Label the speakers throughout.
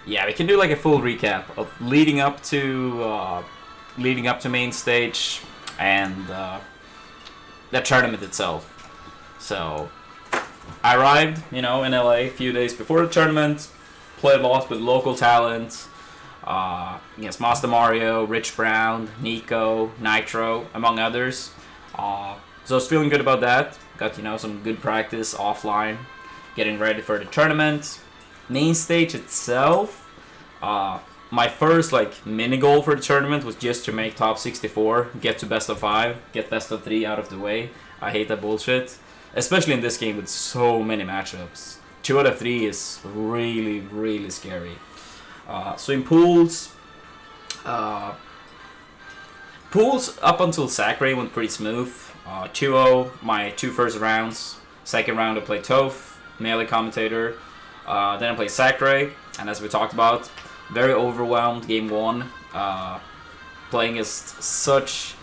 Speaker 1: Yeah, we can do like a full recap of leading up to main stage and the tournament itself. So I arrived, in LA a few days before the tournament. Played a lot with local talent. Against Master Mario, Rich Brown, Nico, Nitro, among others. So I was feeling good about that. Got some good practice offline, getting ready for the tournament. Main stage itself, my first mini goal for the tournament was just to make top 64, get to best of 5, get best of 3 out of the way. I hate that bullshit, especially in this game with so many matchups. 2 out of 3 is really, really scary. So in pools, up until Sakurai went pretty smooth. 2-0, my 2 first rounds. Second round I played Toph, melee commentator. Then I played Sakurai, and as we talked about, very overwhelmed game 1. Playing as such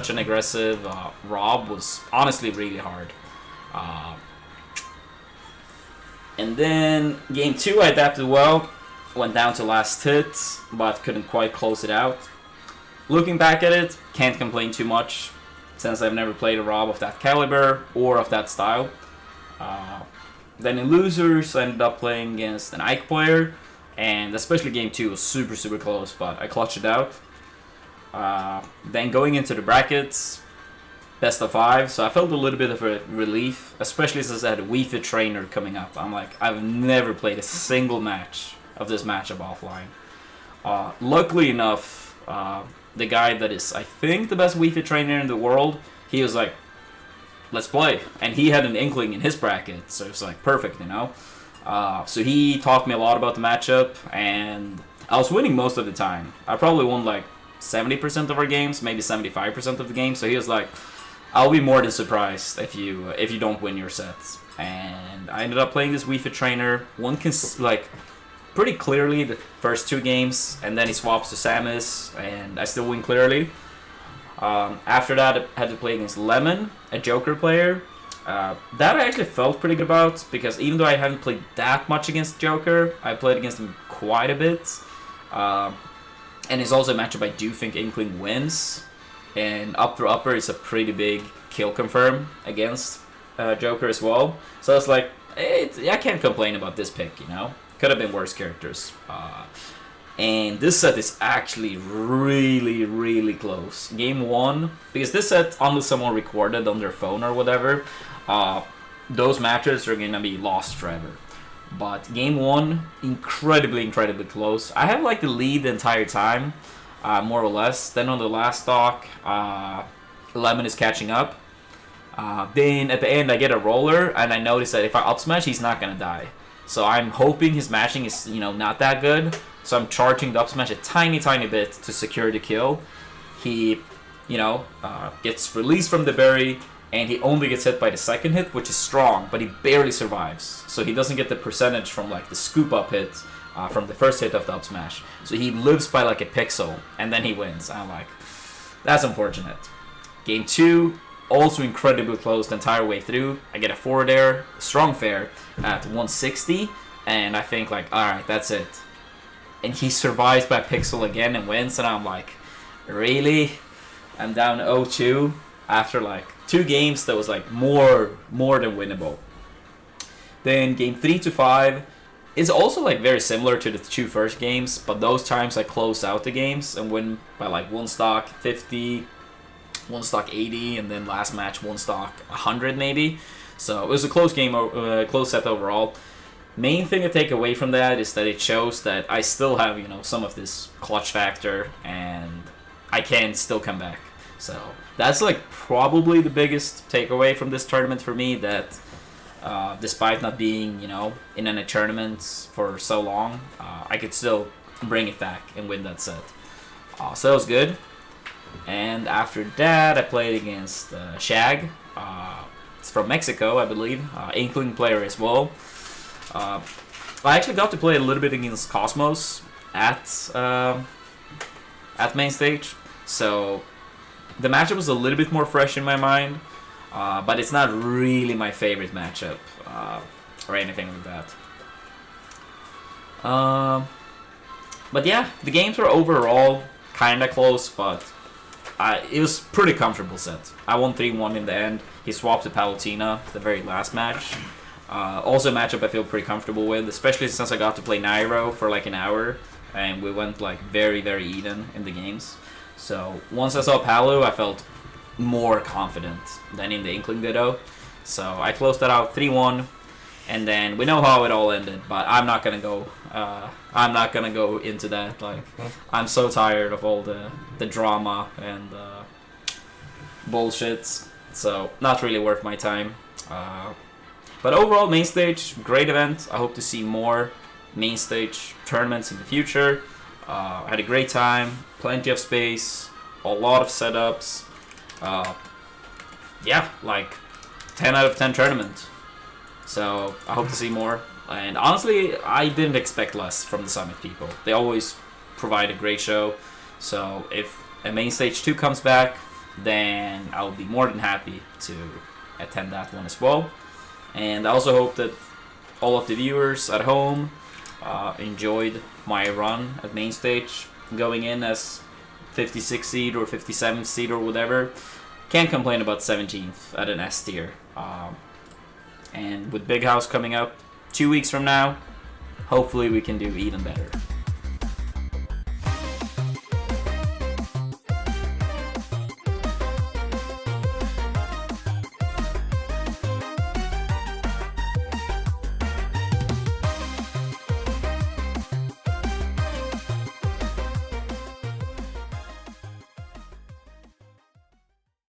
Speaker 1: an aggressive Rob was honestly really hard. And then game 2 I adapted well, went down to last hit, but couldn't quite close it out. Looking back at it, can't complain too much, since I've never played a Rob of that caliber or of that style. Then in losers, I ended up playing against an Ike player, and especially game 2 was super, super close, but I clutched it out. Then going into the brackets, best of 5, so I felt a little bit of a relief, especially since I had a Wii Fit trainer coming up. I'm like, I've never played a single match of this matchup offline. Luckily enough, the guy that is, I think, the best Wii Fit trainer in the world, he was like, let's play. And he had an inkling in his bracket, so it's like perfect, So he taught me a lot about the matchup, and I was winning most of the time. I probably won 70% of our games, maybe 75% of the games. So he was like, I'll be more than surprised if you don't win your sets. And I ended up playing this Wii Fit trainer, pretty clearly the first 2 games, and then he swaps to Samus, and I still win clearly. After that, I had to play against Lemon, a Joker player. That I actually felt pretty good about, because even though I haven't played that much against Joker, I played against him quite a bit. And it's also a matchup I do think Inkling wins. And up through upper is a pretty big kill confirm against Joker as well. So it's like, I can't complain about this pick, Could have been worse characters. And this set is actually really, really close. Game 1, because this set, unless someone recorded on their phone or whatever, those matches are going to be lost forever. But game 1, incredibly, incredibly close. I have the lead the entire time, more or less. Then on the last stock, Lemon is catching up. Then at the end, I get a roller, and I notice that if I up smash, he's not going to die. So I'm hoping his matching is, not that good. So I'm charging the up smash a tiny, tiny bit to secure the kill. He, gets released from the berry, and he only gets hit by the second hit, which is strong, but he barely survives. So he doesn't get the percentage from the scoop up hit from the first hit of the up smash. So he lives by a pixel, and then he wins. I'm like, that's unfortunate. Game 2, also incredibly close the entire way through. I get a forward air, strong fair at 160, and I think alright, that's it. And he survives by pixel again and wins, and I'm like, really? I'm down 0-2 after 2 games that was more than winnable. Then game 3 to 5 is also very similar to the 2 first games, but those times I close out the games and win by 1 stock 50, 1 stock 80, and then last match 1 stock 100 maybe. So it was a close game, close set overall. Main thing to take away from that is that it shows that I still have, some of this clutch factor, and I can still come back. So that's probably the biggest takeaway from this tournament for me, that despite not being, in any tournaments for so long, I could still bring it back and win that set. So that was good. And after that, I played against Shag. It's from Mexico, I believe. Inkling player as well. I actually got to play a little bit against Cosmos at main stage, so the matchup was a little bit more fresh in my mind, but it's not really my favorite matchup or anything like that. But yeah, the games were overall kind of close, but it was pretty comfortable set. I won 3-1 in the end. He swapped to Palutena the very last match. Also a matchup I feel pretty comfortable with, especially since I got to play Nairo for like an hour, and we went like very, very even in the games. So once I saw Palu, I felt more confident than in the Inkling Ditto. So I closed that out 3-1, and then we know how it all ended, but I'm not gonna go. I'm not gonna go into that. Like, I'm so tired of all the drama and bullshits. So not really worth my time. But overall, main stage, great event. I hope to see more main stage tournaments in the future. I had a great time, plenty of space, a lot of setups. Yeah, like 10 out of 10 tournament. So I hope to see more. And honestly, I didn't expect less from the Summit people. They always provide a great show. So if a main stage 2 comes back, then I'll be more than happy to attend that one as well. And I also hope that all of the viewers at home enjoyed my run at main stage, going in as 56th seed or 57th seed or whatever. Can't complain about 17th at an S tier. And with Big House coming up 2 weeks from now, hopefully we can do even better.